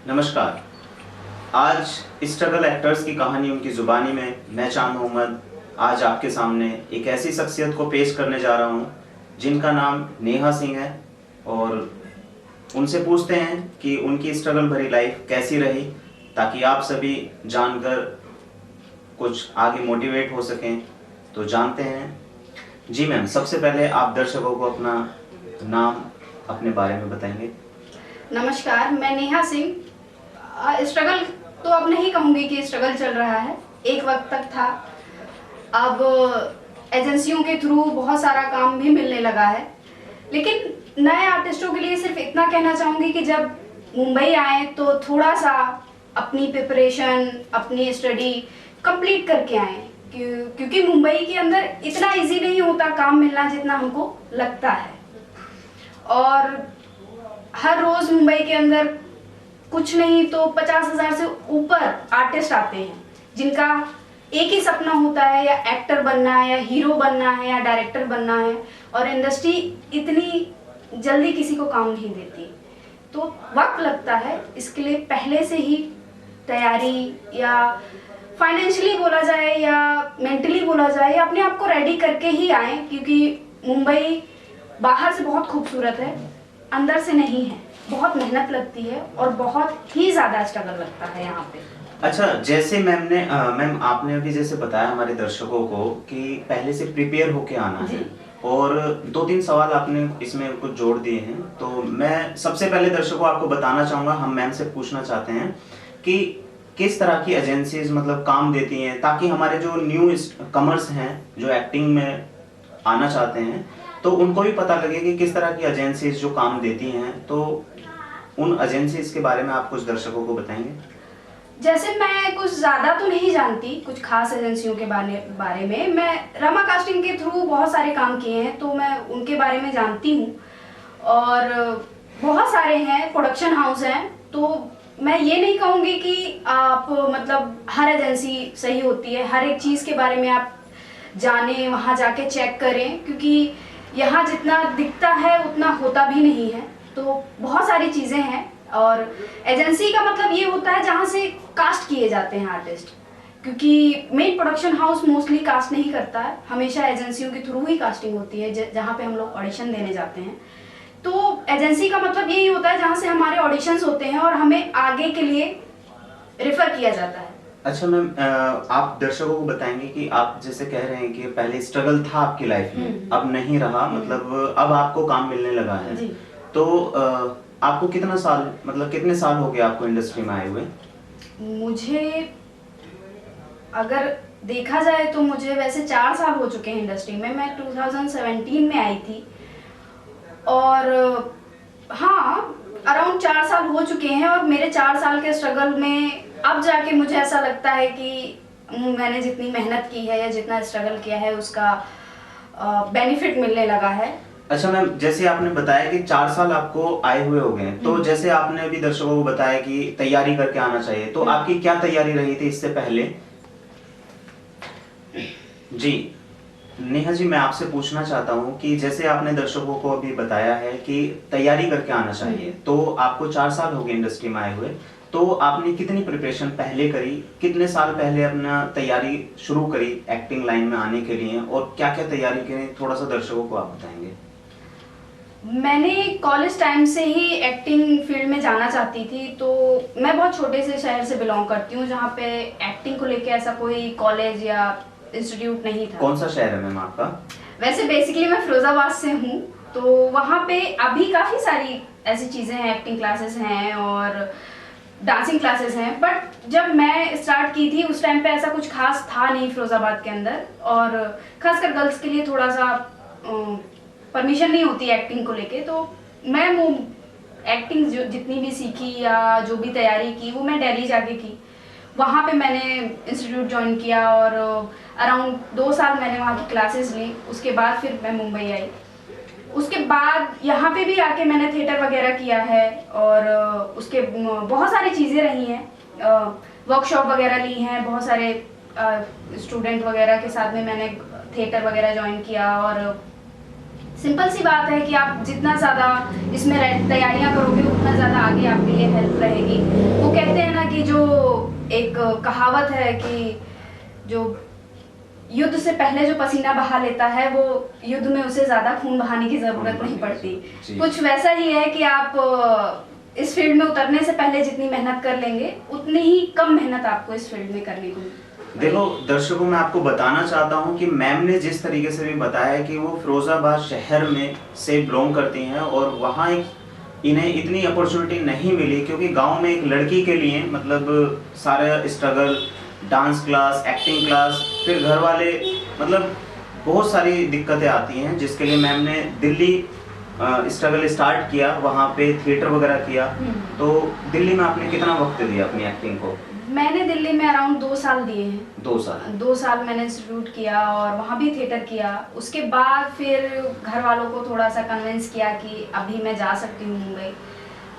नमस्कार। आज struggle actors की कहानी उनकी ज़ुबानी में मैं चांद मोहम्मद आज आपके सामने एक ऐसी शख्सियत को पेश करने जा रहा हूं जिनका नाम नेहा सिंह है और उनसे पूछते हैं कि उनकी स्ट्रगल भरी लाइफ कैसी रही, ताकि आप सभी जानकर कुछ आगे मोटिवेट हो सकें। तो जानते हैं। जी मैम, सबसे पहले आप दर्शकों को अपना नाम, अपने बारे में बताएंगे। नमस्कार, मैं नेहा सिंह। स्ट्रगल तो अब नहीं कहूँगी कि स्ट्रगल चल रहा है, एक वक्त तक था। अब एजेंसियों के थ्रू बहुत सारा काम भी मिलने लगा है, लेकिन नए आर्टिस्टों के लिए सिर्फ इतना कहना चाहूँगी कि जब मुंबई आए तो थोड़ा सा अपनी प्रिपरेशन, अपनी स्टडी कंप्लीट करके आए, क्योंकि मुंबई के अंदर इतना इजी नहीं होता काम मिलना जितना हमको लगता है। और हर रोज मुंबई के अंदर कुछ नहीं तो 50,000 से ऊपर आर्टिस्ट आते हैं जिनका एक ही सपना होता है, या एक्टर बनना है, या हीरो बनना है, या डायरेक्टर बनना है। और इंडस्ट्री इतनी जल्दी किसी को काम नहीं देती, तो वक्त लगता है। इसके लिए पहले से ही तैयारी, या फाइनेंशियली बोला जाए या मेंटली बोला जाए, या अपने आप को रेडी करके ही आए, क्योंकि मुंबई बाहर से बहुत खूबसूरत है, अंदर से नहीं है। बहुत मेहनत लगती है और बहुत ही ज्यादा स्ट्रगल लगता है यहाँ पे। अच्छा, जैसे मैम आपने अभी जैसे बताया हमारे दर्शकों को कि पहले से प्रिपेयर होके आना है, और 2-3 सवाल आपने इसमें कुछ जोड़ दिए हैं। तो मैं सबसे पहले दर्शकों आपको बताना चाहूँगा, हम मैम से पूछना चाहते हैं कि किस तरह की एजेंसीज मतलब काम देती हैं, ताकि हमारे जो न्यू कमर्स हैं जो एक्टिंग में आना चाहते हैं, तो उनको भी पता लगे कि किस तरह की एजेंसीज जो काम देती हैं। तो उन एजेंसीज के बारे में आप कुछ दर्शकों को बताएंगे। जैसे मैं कुछ ज़्यादा तो नहीं जानती कुछ खास एजेंसियों के बारे में। मैं रमा कास्टिंग के थ्रू बहुत सारे काम किए हैं, तो मैं उनके बारे में जानती हूँ। और बहुत सारे हैं, प्रोडक्शन हाउस हैं। तो मैं ये नहीं कहूँगी कि आप मतलब हर एजेंसी सही होती है, हर एक चीज़ के बारे में आप जाने, वहाँ जाके चेक करें, क्योंकि यहाँ जितना दिखता है उतना होता भी नहीं है। तो बहुत सारी चीज़ें हैं। और एजेंसी का मतलब ये होता है जहाँ से कास्ट किए जाते हैं आर्टिस्ट, क्योंकि main production house mostly cast नहीं करता है, हमेशा एजेंसियों के थ्रू ही कास्टिंग होती है, जहाँ पे हम लोग ऑडिशन देने जाते हैं। तो एजेंसी का मतलब यही होता है जहाँ से हमारे ऑडिशंस होते हैं और हमें आगे के लिए रेफर किया जाता है। अच्छा मैम, आप दर्शकों को बताएंगे कि आप जैसे कह रहे हैं कि पहले स्ट्रगल था आपकी लाइफ में, अब नहीं रहा, मतलब अब आपको काम मिलने लगा है। तो आपको कितना साल, मतलब कितने साल हो गए आपको इंडस्ट्री में आए हुए? मुझे अगर देखा जाए तो मुझे वैसे 4 साल हो चुके हैं इंडस्ट्री में। मैं 2017 में आई थी, और हाँ, अराउंड 4 साल हो चुके हैं। और मेरे 4 साल के स्ट्रगल में अब जाके मुझे ऐसा लगता है कि मैंने जितनी मेहनत की है या जितना स्ट्रगल किया है उसका बेनिफिट मिलने लगा है। अच्छा मैम, जैसे आपने बताया कि 4 साल आपको आए हुए हो गए, तो जैसे आपने अभी दर्शकों को बताया कि तैयारी करके आना चाहिए, तो आपकी क्या तैयारी रही थी इससे पहले? जी नेहा जी, मैं आपसे पूछना चाहता हूँ कि जैसे आपने दर्शकों को अभी बताया है कि तैयारी करके आना चाहिए, तो आपको 4 साल हो गए इंडस्ट्री में आए हुए, तो आपने कितनी प्रिपरेशन पहले करी, कितने साल पहले अपना तैयारी शुरू करी एक्टिंग लाइन में आने के लिए, और क्या क्या तैयारी करी, थोड़ा सा दर्शकों को आप बताएंगे। मैंने कॉलेज टाइम से ही एक्टिंग फील्ड में जाना चाहती थी। तो मैं बहुत छोटे से शहर से बिलोंग करती हूँ जहाँ पे एक्टिंग को लेके ऐसा कोई कॉलेज या इंस्टीट्यूट नहीं था। कौन सा शहर है मैम आपका? वैसे बेसिकली मैं फिरोजाबाद से हूँ, तो वहाँ पे अभी काफ़ी सारी ऐसी चीज़ें हैं, एक्टिंग क्लासेस हैं और डांसिंग क्लासेस हैं। बट जब मैं स्टार्ट की थी उस टाइम पे ऐसा कुछ खास था नहीं फिरोजाबाद के अंदर, और खासकर गर्ल्स के लिए थोड़ा सा परमिशन नहीं होती एक्टिंग को लेके। तो मैं वो एक्टिंग जो जितनी भी सीखी या जो भी तैयारी की वो मैं दिल्ली जाके की। वहाँ पे मैंने इंस्टीट्यूट ज्वाइन किया और अराउंड 2 साल मैंने वहाँ की क्लासेस ली। उसके बाद फिर मैं मुंबई आई। उसके बाद यहाँ पे भी आके मैंने थिएटर वगैरह किया है, और उसके बहुत सारी चीज़ें रही हैं, वर्कशॉप वगैरह ली हैं, बहुत सारे स्टूडेंट वगैरह के साथ में मैंने थिएटर वगैरह ज्वाइन किया और सिंपल सी बात है कि आप जितना ज़्यादा इसमें तैयारियां करोगे उतना ज़्यादा आगे आपके लिए हेल्प रहेगी। वो कहते हैं ना कि जो एक कहावत है कि जो युद्ध से पहले जो पसीना बहा लेता है वो युद्ध में उसे ज़्यादा खून बहाने की ज़रूरत नहीं पड़ती। कुछ वैसा ही है कि आप इस फील्ड में उतरने से पहले जितनी मेहनत कर लेंगे उतनी ही कम मेहनत आपको इस फील्ड में करनी होगी। देखो दर्शकों, मैं आपको बताना चाहता हूं कि मैम ने जिस तरीके से भी बताया कि वो फिरोजाबाद शहर में से बिलोंग करती हैं और वहाँ इन्हें इतनी अपॉर्चुनिटी नहीं मिली, क्योंकि गांव में एक लड़की के लिए मतलब सारा struggle, dance class, acting class, फिर घर वाले, मतलब बहुत सारी दिक्कतें आती हैं, जिसके लिए मैम ने दिल्ली स्ट्रगल स्टार्ट किया, वहाँ पे थिएटर वगैरह किया। तो दिल्ली में आपने कितना वक्त दिया अपनी एक्टिंग को? मैंने दिल्ली में अराउंड 2 साल दिए हैं। 2 साल? 2 साल मैंने इंस्टीट्यूट किया और वहाँ भी थिएटर किया। उसके बाद फिर घर वालों को थोड़ा सा कन्विंस किया कि अभी मैं जा सकती हूँ मुंबई,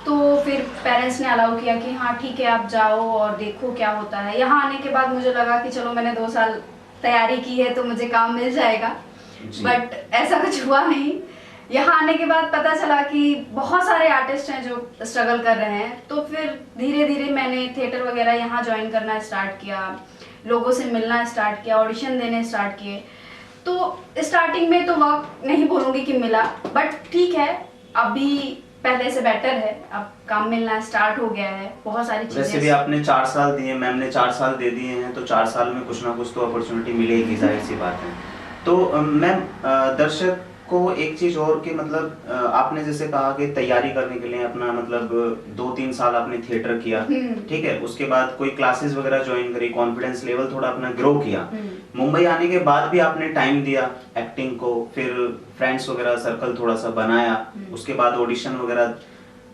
तो फिर पेरेंट्स ने अलाउ किया कि हाँ ठीक है आप जाओ और देखो क्या होता है। यहाँ आने के बाद मुझे लगा कि चलो मैंने 2 साल तैयारी की है तो मुझे काम मिल जाएगा, बट ऐसा कुछ हुआ नहीं। यहाँ आने के बाद पता चला कि बहुत सारे आर्टिस्ट हैं जो स्ट्रगल कर रहे हैं, तो फिर धीरे धीरे मैंने थिएटर वगैरह यहाँ ज्वाइन करना स्टार्ट किया, लोगों से मिलना स्टार्ट किया, ऑडिशन देने स्टार्ट किए। तो स्टार्टिंग में तो वक्त नहीं बोलूँगी कि मिला, बट ठीक है अभी पहले से बेटर है, अब काम मिलना स्टार्ट हो गया है, बहुत सारी चीजें। वैसे भी आपने 4 साल दिए, मैम ने 4 साल दे दिए हैं, तो 4 साल में कुछ ना कुछ तो अपॉर्चुनिटी मिलेगी, जाहिर सी बात है। तो मैम दर्शक को एक चीज और कि मतलब आपने जैसे कहा कि तैयारी करने के लिए अपना मतलब 2-3 साल आपने थिएटर किया, ठीक है, उसके बाद कोई क्लासेस वगैरह ज्वाइन करी, कॉन्फिडेंस लेवल थोड़ा अपना ग्रो किया, मुंबई आने के बाद भी आपने टाइम दिया एक्टिंग को, फिर फ्रेंड्स वगैरह सर्कल थोड़ा सा बनाया, उसके बाद ऑडिशन वगैरह।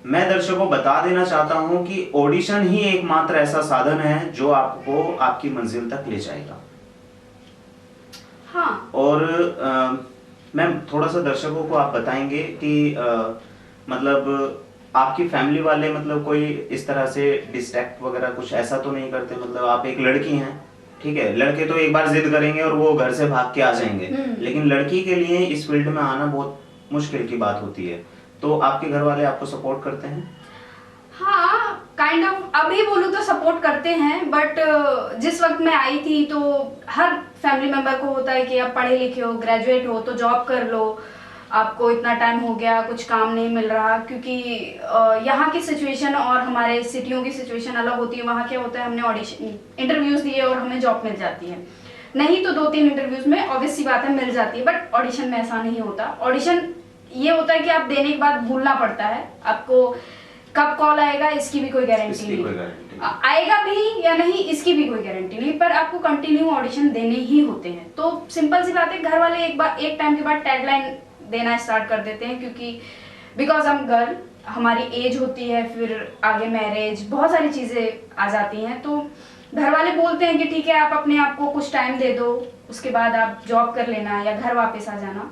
मैं दर्शकों को बता देना चाहता हूं कि ऑडिशन ही एकमात्र ऐसा साधन है जो आपको आपकी मंजिल तक ले जाएगा। हाँ। और मैम थोड़ा सा दर्शकों को आप बताएंगे कि मतलब आपकी फैमिली वाले मतलब कोई इस तरह से डिस्ट्रैक्ट वगैरह कुछ ऐसा तो नहीं करते? मतलब आप एक लड़की हैं, ठीक है, लड़के तो एक बार जिद करेंगे और वो घर से भाग के आ जाएंगे, लेकिन लड़की के लिए इस फील्ड में आना बहुत मुश्किल की बात होती है, तो आपके घर वाले आपको सपोर्ट करते हैं? हाँ काइंड ऑफ, अभी बोलूँ तो सपोर्ट करते हैं, बट जिस वक्त मैं आई थी तो हर फैमिली मेंबर को होता है कि आप पढ़े लिखे हो, ग्रेजुएट हो तो जॉब कर लो, आपको इतना टाइम हो गया कुछ काम नहीं मिल रहा, क्योंकि यहाँ की सिचुएशन और हमारे सिटियों की सिचुएशन अलग होती है। वहाँ क्या होता है, हमने ऑडिशन इंटरव्यूज दिए और हमें जॉब मिल जाती है, नहीं तो 2-3 इंटरव्यूज में ऑब्वियस सी बात है मिल जाती है, बट ऑडिशन में ऐसा नहीं होता। ऑडिशन ये होता है कि आप देने के बाद भूलना पड़ता है, आपको कब कॉल आएगा इसकी भी कोई गारंटी नहीं, आएगा भी या नहीं इसकी भी कोई गारंटी नहीं, पर आपको कंटिन्यू ऑडिशन देने ही होते हैं। तो सिंपल सी बात है, घर वाले एक टाइम के बाद टैगलाइन देना स्टार्ट कर देते हैं, क्योंकि बिकॉज हम गर्ल, हमारी एज होती है, फिर आगे मैरिज, बहुत सारी चीज़ें आ जाती हैं, तो घर वाले बोलते हैं कि ठीक है आप अपने आप को कुछ टाइम दे दो, उसके बाद आप जॉब कर लेना या घर वापस आ जाना।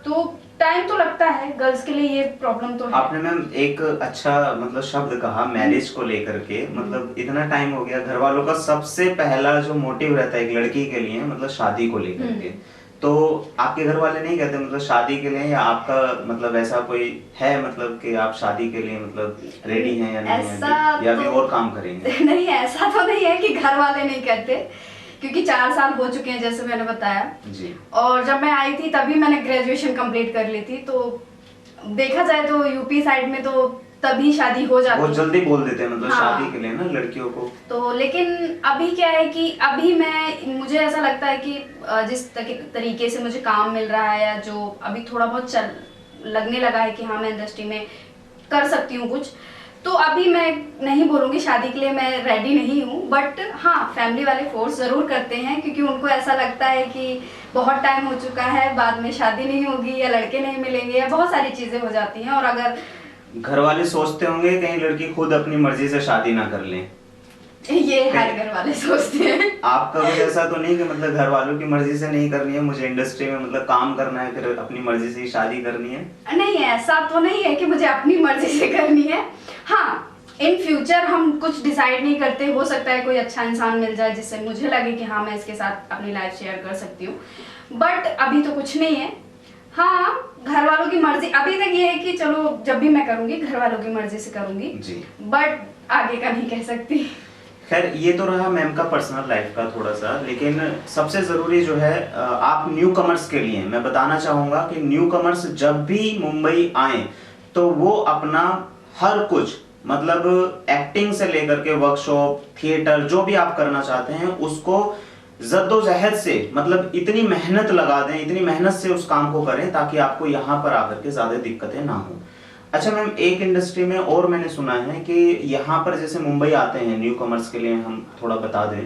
तो टाइम तो लगता है, गर्ल्स के लिए ये प्रॉब्लम तो है। आपने मैम एक अच्छा मतलब शब्द कहा मैरिज को लेकर के, मतलब इतना टाइम हो गया, घर वालों का सबसे पहला जो मोटिव रहता है एक लड़की के लिए मतलब शादी को लेकर के, तो आपके घर वाले नहीं कहते मतलब शादी के लिए, या आपका मतलब ऐसा कोई है मतलब कि आप शादी के लिए मतलब रेडी हैं या नहीं हैं, या भी और काम करेंगे? नहीं, ऐसा तो नहीं है कि घर वाले नहीं कहते, क्योंकि 4 साल हो चुके हैं जैसे मैंने बताया जी। और जब मैं आई थी तभी मैंने ग्रेजुएशन कंप्लीट कर ली थी, तो देखा जाए तो यूपी साइड में तो तभी शादी हो जाती है, बहुत जल्दी बोल देते हैं मतलब हाँ। शादी के लिए ना लड़कियों को। तो लेकिन अभी क्या है कि अभी मुझे ऐसा लगता है कि जिस तरीके से मुझे काम मिल रहा है, या जो अभी थोड़ा बहुत लगने लगा है कि हाँ मैं इंडस्ट्री में कर सकती हूँ कुछ, तो अभी मैं नहीं बोलूँगी शादी के लिए मैं रेडी नहीं हूँ, बट हाँ फैमिली वाले फोर्स ज़रूर करते हैं, क्योंकि उनको ऐसा लगता है कि बहुत टाइम हो चुका है, बाद में शादी नहीं होगी या लड़के नहीं मिलेंगे या बहुत सारी चीज़ें हो जाती हैं। और अगर घर वाले सोचते होंगे कहीं लड़की खुद अपनी मर्जी से शादी ना कर ले, ये हर घर वाले सोचते हैं। आपका कुछ ऐसा तो नहीं कि मतलब घर वालों की मर्जी से नहीं करनी है, मुझे इंडस्ट्री में मतलब काम करना है, फिर अपनी मर्जी से ही शादी करनी है? नहीं, ऐसा तो नहीं है कि मुझे अपनी मर्जी से करनी है। हाँ, इन फ्यूचर हम कुछ डिसाइड नहीं करते, हो सकता है कोई अच्छा इंसान मिल जाए जिससे मुझे लगे कि हाँ मैं इसके साथ अपनी लाइफ शेयर कर सकती हूँ, बट अभी तो कुछ नहीं है। हाँ, घर वालों की मर्जी अभी तक ये है कि चलो जब भी मैं करूंगी घर वालों की मर्जी से करूंगी जी। बट आगे का नहीं कह सकती। खैर ये तो रहा मैम का पर्सनल लाइफ का थोड़ा सा, लेकिन सबसे ज़रूरी जो है आप न्यू कमर्स के लिए मैं बताना चाहूँगा कि न्यू कमर्स जब भी मुंबई आए तो वो अपना हर कुछ मतलब एक्टिंग से लेकर के वर्कशॉप, थिएटर, जो भी आप करना चाहते हैं उसको जद्दोजहद से मतलब इतनी मेहनत लगा दें, इतनी मेहनत से उस काम को करें ताकि आपको यहाँ पर आकर के ज़्यादा दिक्कतें ना हो। अच्छा मैम, एक इंडस्ट्री में और मैंने सुना है कि यहाँ पर जैसे मुंबई आते हैं न्यू कमर्स के लिए, हम थोड़ा बता दें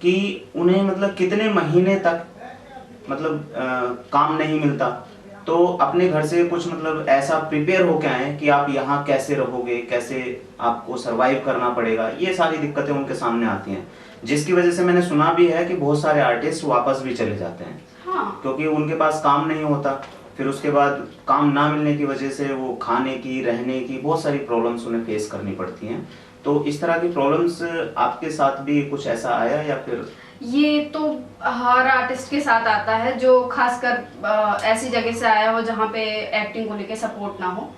कि उन्हें मतलब कितने महीने तक मतलब काम नहीं मिलता, तो अपने घर से कुछ मतलब ऐसा प्रिपेयर होके आए कि आप यहाँ कैसे रहोगे, कैसे आपको सरवाइव करना पड़ेगा, ये सारी दिक्कतें उनके सामने आती हैं, जिसकी वजह से मैंने सुना भी है कि बहुत सारे आर्टिस्ट वापस भी चले जाते हैं। हाँ। क्योंकि उनके पास काम नहीं होता, फिर उसके बाद काम ना मिलने की वजह से वो खाने की, रहने की बहुत सारी प्रॉब्लम्स उन्हें फेस करनी पड़ती हैं। तो इस तरह की प्रॉब्लम्स आपके साथ भी कुछ ऐसा आया या फिर? ये तो हर आर्टिस्ट के साथ आता है जो खासकर ऐसी जगह से आया हो जहाँ पे एक्टिंग को लेके सपोर्ट ना हो।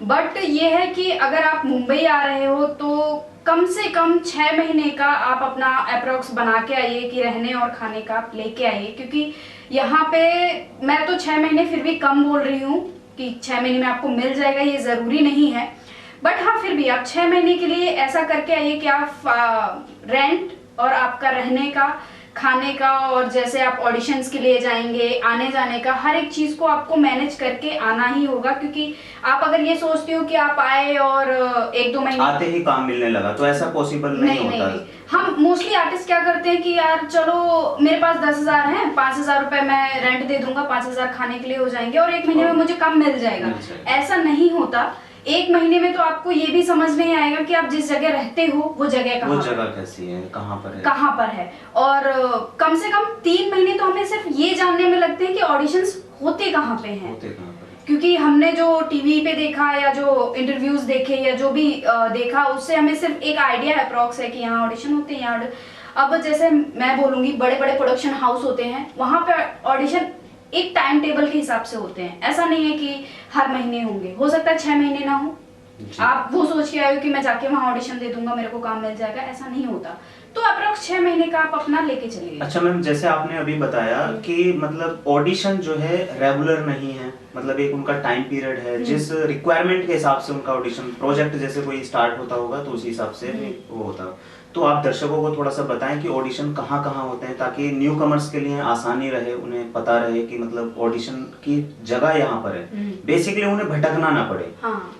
बट ये है कि अगर आप मुंबई आ रहे हो तो कम से कम 6 महीने का आप अपना अप्रोक्स बना के आइए कि रहने और खाने का आप लेके आइए, क्योंकि यहाँ पे मैं तो 6 महीने फिर भी कम बोल रही हूँ कि 6 महीने में आपको मिल जाएगा, ये ज़रूरी नहीं है। बट हाँ, फिर भी आप 6 महीने के लिए ऐसा करके आइए कि आप रेंट और आपका रहने का, खाने का, और जैसे आप ऑडिशंस के लिए जाएंगे, आने जाने का, हर एक चीज़ को आपको मैनेज करके आना ही होगा। क्योंकि आप अगर ये सोचते हो कि आप आए और 1-2 महीने आते ही काम मिलने लगा तो ऐसा पॉसिबल नहीं होता। नहीं। हम मोस्टली आर्टिस्ट क्या करते हैं कि यार चलो मेरे पास 10,000 है, 5,000 रुपए मैं रेंट दे दूंगा, 5,000 खाने के लिए हो जाएंगे और 1 महीने में मुझे काम मिल जाएगा। ऐसा नहीं होता। 1 महीने में तो आपको ये भी समझ नहीं आएगा कि आप जिस जगह रहते हो वो जगह कैसी है, कहाँ पर है, और कम से कम 3 महीने तो हमें सिर्फ ये जानने में लगते हैं कि ऑडिशंस होते कहाँ पे हैं। क्योंकि हमने जो टीवी पे देखा या जो इंटरव्यूज देखे या जो भी देखा, उससे हमें सिर्फ एक आइडिया अप्रॉक्स है कि यहाँ ऑडिशन होते हैं, यहाँ। अब जैसे मैं बोलूंगी, बड़े बड़े प्रोडक्शन हाउस होते हैं, वहां पे ऑडिशन एक टाइम टेबल के हिसाब से होते हैं। ऐसा नहीं है कि हर महीने होंगे, हो सकता है 6 महीने ना हो। आप वो सोच के आए हो कि मैं जाके वहां ऑडिशन दे दूंगा, मेरे को काम मिल जाएगा, ऐसा नहीं होता। तो अप्रोक्स 6 महीने का आप अपना लेके चलिए। अच्छा मैम, जैसे आपने अभी बताया कि मतलब ऑडिशन जो है रेगुलर नहीं है, मतलब एक उनका टाइम पीरियड है, जिस रिक्वायरमेंट के हिसाब से उनका ऑडिशन, प्रोजेक्ट जैसे कोई स्टार्ट होता होगा तो उसी हिसाब से वो होता। तो आप दर्शकों को थोड़ा सा बताएं कि ऑडिशन कहाँ कहाँ होते हैं ताकि न्यू कमर्स के लिए आसानी रहे, उन्हें पता रहे कि मतलब ऑडिशन की जगह यहाँ पर है, बेसिकली उन्हें भटकना ना पड़े। हाँ,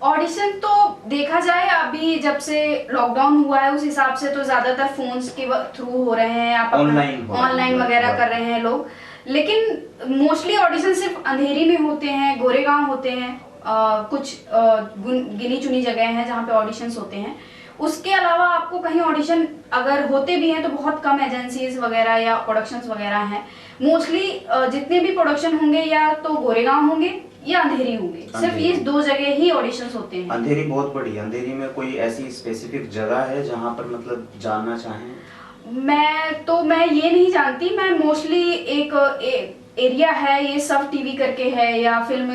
ऑडिशन तो देखा जाए अभी जब से लॉकडाउन हुआ है उस हिसाब से तो ज्यादातर फोन्स के थ्रू हो रहे हैं, आप ऑनलाइन वगैरह कर रहे हैं लोग। लेकिन मोस्टली ऑडिशन सिर्फ अंधेरी में होते हैं, गोरेगांव होते हैं, कुछ गिनी चुनी जगह हैं जहाँ पे ऑडिशंस होते हैं। उसके अलावा आपको कहीं ऑडिशन अगर होते भी हैं तो बहुत कम एजेंसीज वगैरह या प्रोडक्शंस वगैरह हैं। मोस्टली जितने भी प्रोडक्शन होंगे या तो गोरेगांव होंगे या अंधेरी होंगे, सिर्फ ये 2 जगह ही ऑडिशंस होते हैं। अंधेरी बहुत बड़ी, अंधेरी में कोई ऐसी स्पेसिफिक जगह है जहाँ पर मतलब जाना चाहें? मैं ये नहीं जानती। मैं मोस्टली एक एरिया है, ये सब टीवी करके है या फिल्म,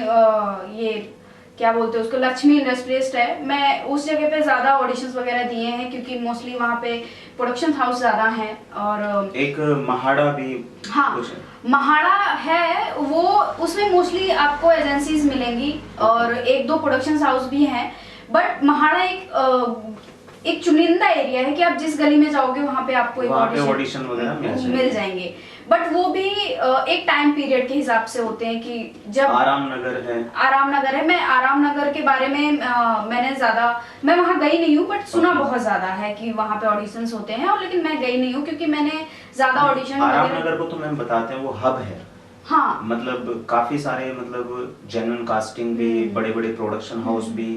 ये क्या बोलते हैं उसको, लक्ष्मी इंडस्ट्रियस्ट है, मैं उस जगह पे ज्यादा ऑडिशंस वगैरह दिए हैं क्योंकि मोस्टली वहाँ पे प्रोडक्शन हाउस ज्यादा हैं। और एक महाड़ा भी, हाँ महाड़ा है, वो उसमें मोस्टली आपको एजेंसीज मिलेंगी और 1-2 प्रोडक्शन हाउस भी हैं। बट महाड़ा एक चुनिंदा एरिया है कि आप जिस गली में जाओगे वहाँ पे आपको एक ऑडिशन वगैरह मिल जाएंगे। बट वो भी एक टाइम पीरियड के हिसाब से होते हैं कि जब आराम नगर है। मैं आराम नगर के बारे में मैं वहाँ गई नहीं हूँ, बट सुना बहुत ज्यादा है कि वहाँ पे ऑडिशंस होते हैं, और लेकिन मैं गई नहीं हूँ क्योंकि मैंने ज्यादा ऑडिशन। आराम नगर को तो मैम बताते हैं वो हब है। हाँ, मतलब काफी सारे मतलब जेन्युइन कास्टिंग भी, बड़े बड़े प्रोडक्शन हाउस भी,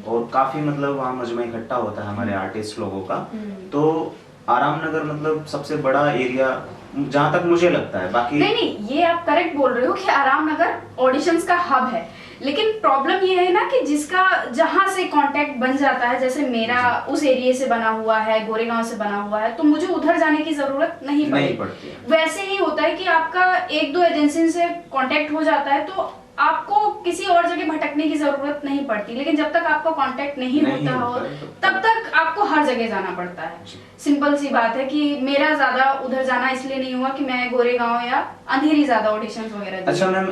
और काफी मतलब वहाँ मजमा इकट्ठा होता है हमारे आर्टिस्ट लोगों का। तो आराम नगर मतलब सबसे बड़ा एरिया जहाँ तक मुझे लगता है। बाकी नहीं, ये आप करेक्ट बोल रहे हो कि आराम नगर ऑडिशंस का हब है, लेकिन प्रॉब्लम ये है ना कि जिसका जहां से कांटेक्ट बन जाता है, जैसे मेरा उस एरिया से बना हुआ है, गोरेगांव से बना हुआ है, तो मुझे उधर जाने की जरूरत नहीं पड़ती है। वैसे ही होता है कि आपका 1-2 एजेंसी से कांटेक्ट हो जाता है तो आपको किसी और जगह भटकने की जरूरत नहीं पड़ती, लेकिन जब तक आपका कांटेक्ट नहीं होता हो तब तक आपको हर जगह जाना पड़ता है। सिंपल सी बात है कि मेरा ज्यादा उधर जाना इसलिए नहीं हुआ कि मैं गोरेगांव या अंधेरी ज्यादा ऑडिशंस वगैरह दी। अच्छा मैम,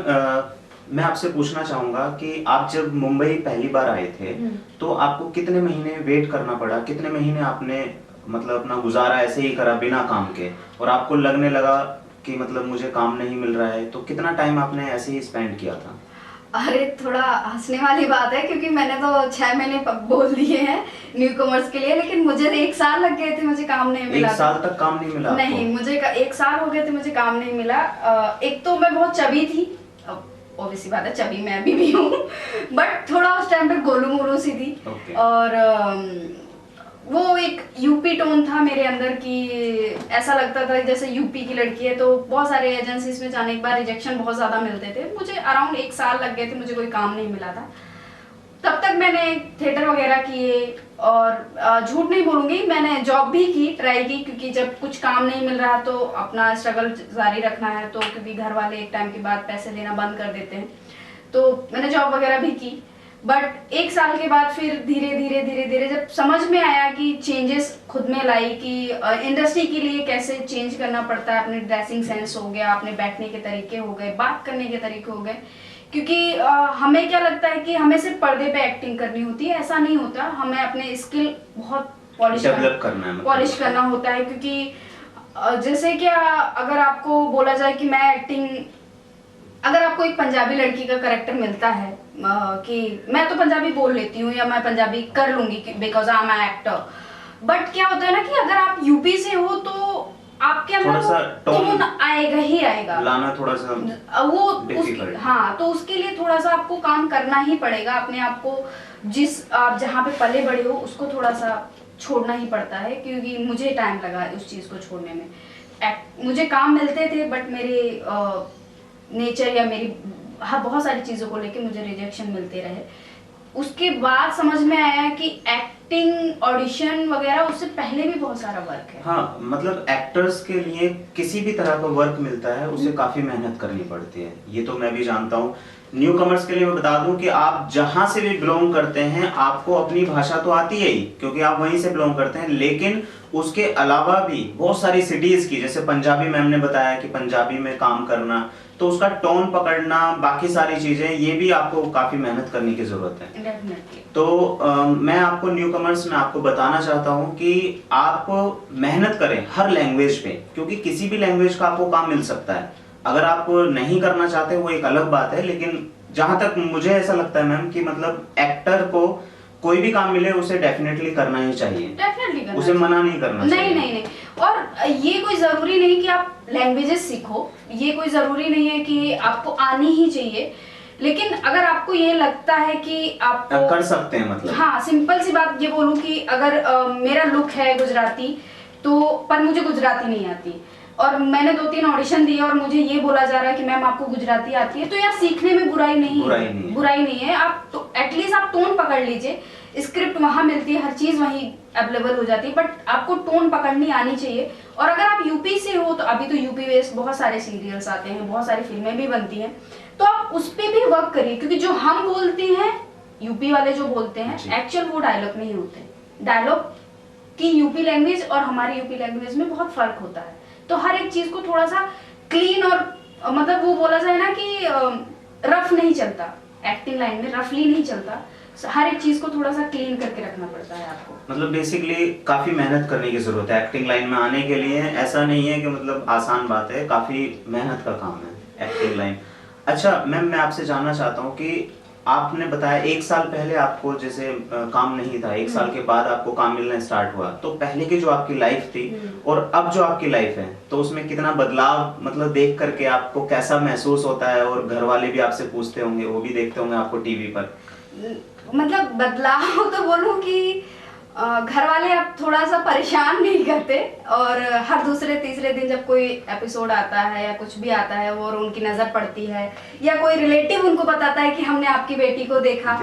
मैं आपसे पूछना चाहूंगा कि आप जब मुंबई पहली बार आए थे तो आपको कितने महीने वेट करना पड़ा, कितने महीने आपने मतलब अपना गुजारा ऐसे ही करा बिना काम के, और आपको लगने लगा कि मतलब मुझे काम नहीं मिल रहा है, तो कितना टाइम आपने ऐसे ही स्पेंड किया था? अरे थोड़ा हंसने वाली बात है क्योंकि मैंने तो 6 महीने बोल दिए हैं न्यू कॉमर्स के लिए, लेकिन मुझे 1 साल लग गए थे, मुझे काम नहीं मिला। 1 साल तक काम नहीं मिला? नहीं, मुझे 1 साल हो गए थे, मुझे काम नहीं मिला। एक तो मैं बहुत चबी थी, ऑब्वियसली बात है चबी मैं अभी भी हूँ, बट थोड़ा उस टाइम पे गोलू मोलू सी थी। और वो एक यूपी टोन था मेरे अंदर कि ऐसा लगता था जैसे यूपी की लड़की है, तो बहुत सारे एजेंसीज में जाने के बाद रिजेक्शन बहुत ज़्यादा मिलते थे। मुझे अराउंड 1 साल लग गए थे, मुझे कोई काम नहीं मिला था। तब तक मैंने थिएटर वगैरह किए, और झूठ नहीं बोलूँगी मैंने जॉब भी की, ट्राई की, क्योंकि जब कुछ काम नहीं मिल रहा तो अपना स्ट्रगल जारी रखना है, तो क्योंकि घर वाले एक टाइम के बाद पैसे देना बंद कर देते हैं, तो मैंने जॉब वगैरह भी की। बट 1 साल के बाद फिर धीरे धीरे जब समझ में आया कि चेंजेस खुद में लाई कि इंडस्ट्री के लिए कैसे चेंज करना पड़ता है, अपने ड्रेसिंग सेंस हो गया, अपने बैठने के तरीके हो गए, बात करने के तरीके हो गए, क्योंकि हमें क्या लगता है कि हमें सिर्फ पर्दे पे एक्टिंग करनी होती है, ऐसा नहीं होता। हमें अपने स्किल बहुत पॉलिश करना होता है, क्योंकि जैसे क्या अगर आपको बोला जाए कि मैं एक्टिंग, अगर आपको एक पंजाबी लड़की का कैरेक्टर मिलता है कि मैं तो पंजाबी बोल लेती हूँ या मैं पंजाबी कर लूंगी because I am an actor, but क्या होता है ना कि अगर आप यूपी से हो तो आपके अंदर टोन आएगा ही आएगा, लाना थोड़ा सा वो हाँ, तो उसके लिए थोड़ा सा आपको काम करना ही पड़ेगा। अपने आप को आप जहाँ पे पले बड़े हो उसको थोड़ा सा छोड़ना ही पड़ता है, क्योंकि मुझे टाइम लगा उस चीज को छोड़ने में। मुझे काम मिलते थे बट मेरे नेचर या मेरी बहुत सारी चीजों को लेके मुझे रिजेक्शन मिलते रहे। उसके बाद समझ में आया कि एक्टिंग ऑडिशन वगैरह उससे पहले भी बहुत सारा वर्क है। हाँ, मतलब एक्टर्स के लिए किसी भी तरह का वर्क मिलता है उसे काफी मेहनत करनी पड़ती है, ये तो मैं भी जानता हूँ। न्यू कमर्स के लिए मैं बता दूं कि आप जहां से भी बिलोंग करते हैं आपको अपनी भाषा तो आती है ही, क्योंकि आप वहीं से बिलोंग करते हैं, लेकिन उसके अलावा भी बहुत सारी सिटीज की, जैसे पंजाबी मैम ने बताया कि पंजाबी में काम करना, तो उसका टोन पकड़ना, बाकी सारी चीजें, ये भी आपको काफी मेहनत करने की जरूरत है। तो मैं आपको न्यू कमर्स में आपको बताना चाहता हूँ कि आप मेहनत करें हर लैंग्वेज पे, क्योंकि किसी भी लैंग्वेज का आपको काम मिल सकता है। अगर आप नहीं करना चाहते वो एक अलग बात है, लेकिन जहां तक मुझे ऐसा लगता है मैम कि मतलब एक्टर को कोई भी काम मिले उसे डेफिनेटली करना ही चाहिए, उसे मना नहीं करना चाहिए। नहीं। और ये कोई जरूरी नहीं कि आप लैंग्वेजेस सीखो, ये कोई जरूरी नहीं है कि आपको आनी ही चाहिए, लेकिन अगर आपको ये लगता है कि आप कर सकते हैं, मतलब हाँ, सिंपल सी बात ये बोलूं कि अगर मेरा लुक है गुजराती, तो पर मुझे गुजराती नहीं आती और मैंने 2-3 ऑडिशन दिए और मुझे ये बोला जा रहा है कि मैम आपको गुजराती आती है, तो यार सीखने में बुराई नहीं है। आप तो एटलीस्ट आप टोन पकड़ लीजिए, स्क्रिप्ट वहां मिलती है, हर चीज वहीं अवेलेबल हो जाती है, बट आपको टोन पकड़नी आनी चाहिए। और अगर आप यूपी से हो तो अभी तो यूपी बेस्ड बहुत सारे सीरियल्स आते हैं, बहुत सारी फिल्में भी बनती हैं, तो आप उस पर भी वर्क करिए, क्योंकि जो हम बोलते हैं, यूपी वाले जो बोलते हैं, एक्चुअल वो डायलॉग नहीं होते। डायलॉग की यूपी लैंग्वेज और हमारी यूपी लैंग्वेज में बहुत फर्क होता है, तो हर एक चीज को थोड़ा सा क्लीन और मतलब वो बोला जाए ना कि रफ नहीं चलता, एक्टिंग लाइन में रफली नहीं चलता, हर एक चीज को थोड़ा सा क्लीन करके रखना पड़ता है आपको। मतलब बेसिकली काफी मेहनत करने की जरूरत है एक्टिंग लाइन में आने के लिए, ऐसा नहीं है कि मतलब आसान बात है, काफी मेहनत का काम है एक्टिंग लाइन। अच्छा मैम, मैं आपसे जानना चाहता हूँ कि आपने बताया 1 साल पहले आपको जैसे काम नहीं था, 1 साल के बाद आपको काम मिलना स्टार्ट हुआ, तो पहले की जो आपकी लाइफ थी और अब जो आपकी लाइफ है, तो उसमें कितना बदलाव, मतलब देख करके आपको कैसा महसूस होता है? और घर वाले भी आपसे पूछते होंगे, वो भी देखते होंगे आपको टीवी पर। मतलब बदलाव तो बोलूं कि घर वाले अब थोड़ा सा परेशान नहीं करते, और हर दूसरे तीसरे दिन जब कोई एपिसोड आता है या कुछ भी आता है और उनकी नज़र पड़ती है, या कोई रिलेटिव उनको बताता है कि हमने आपकी बेटी को देखा,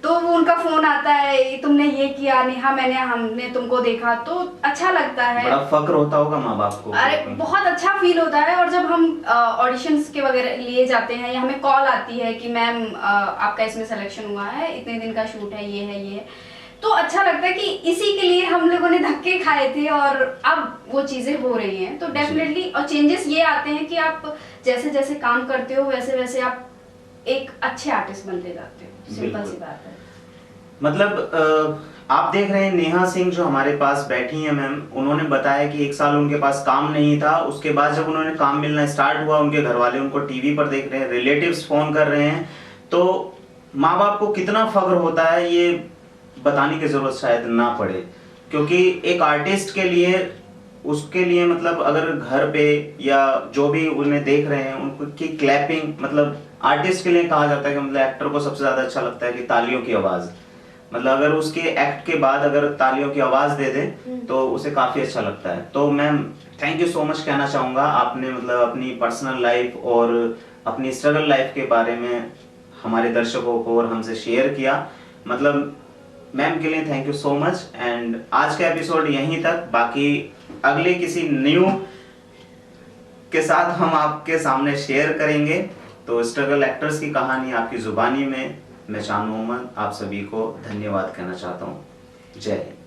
तो वो उनका फोन आता है, तुमने ये किया नेहा, हमने तुमको देखा, तो अच्छा लगता है। बड़ा फक्र होता होगा माँ बाप को। अरे बहुत अच्छा फील होता है। और जब हम ऑडिशंस के वगैरह लिए जाते हैं या हमें कॉल आती है कि मैम आपका इसमें सिलेक्शन हुआ है, इतने दिन का शूट है, ये है, ये, तो अच्छा लगता है कि इसी के लिए हम लोगों ने धक्के खाए थे और अब वो चीजें हो रही हैं। तो डेफिनेटली, और चेंजेस ये आते हैं कि आप जैसे जैसे काम करते हो वैसे वैसे आप एक अच्छे आर्टिस्ट बनते जाते हो। सिंपल सी बात है। मतलब आप देख रहे हैं नेहा सिंह जो हमारे पास बैठी हैं मैम, उन्होंने बताया कि 1 साल उनके पास काम नहीं था, उसके बाद जब उन्होंने काम मिलना स्टार्ट हुआ, उनके घर वाले उनको टीवी पर देख रहे हैं, रिलेटिव्स फोन कर रहे हैं, तो माँ बाप को कितना फख्र होता है ये बताने की जरूरत शायद ना पड़े। क्योंकि एक आर्टिस्ट के लिए, उसके लिए मतलब अगर घर पे या जो भी उन्हें देख रहे हैं उनको की क्लैपिंग, मतलब आर्टिस्ट के लिए कहा जाता है कि मतलब एक्टर को सबसे ज्यादा अच्छा लगता है कि तालियों की आवाज, मतलब अगर उसके एक्ट के बाद अगर तालियों की आवाज दे दे तो उसे काफी अच्छा लगता है। तो ma'am thank you so much कहना चाहूंगा, आपने मतलब अपनी पर्सनल लाइफ और अपनी स्ट्रगल लाइफ के बारे में हमारे दर्शकों को और हमसे शेयर किया। मतलब मैम के लिए thank you so much. And आज का एपिसोड यहीं तक, बाकी अगले किसी न्यू के साथ हम आपके सामने शेयर करेंगे। तो स्ट्रगल एक्टर्स की कहानी आपकी जुबानी में मैं चानू मोहम्मद आप सभी को धन्यवाद कहना चाहता हूँ। जय हिंद।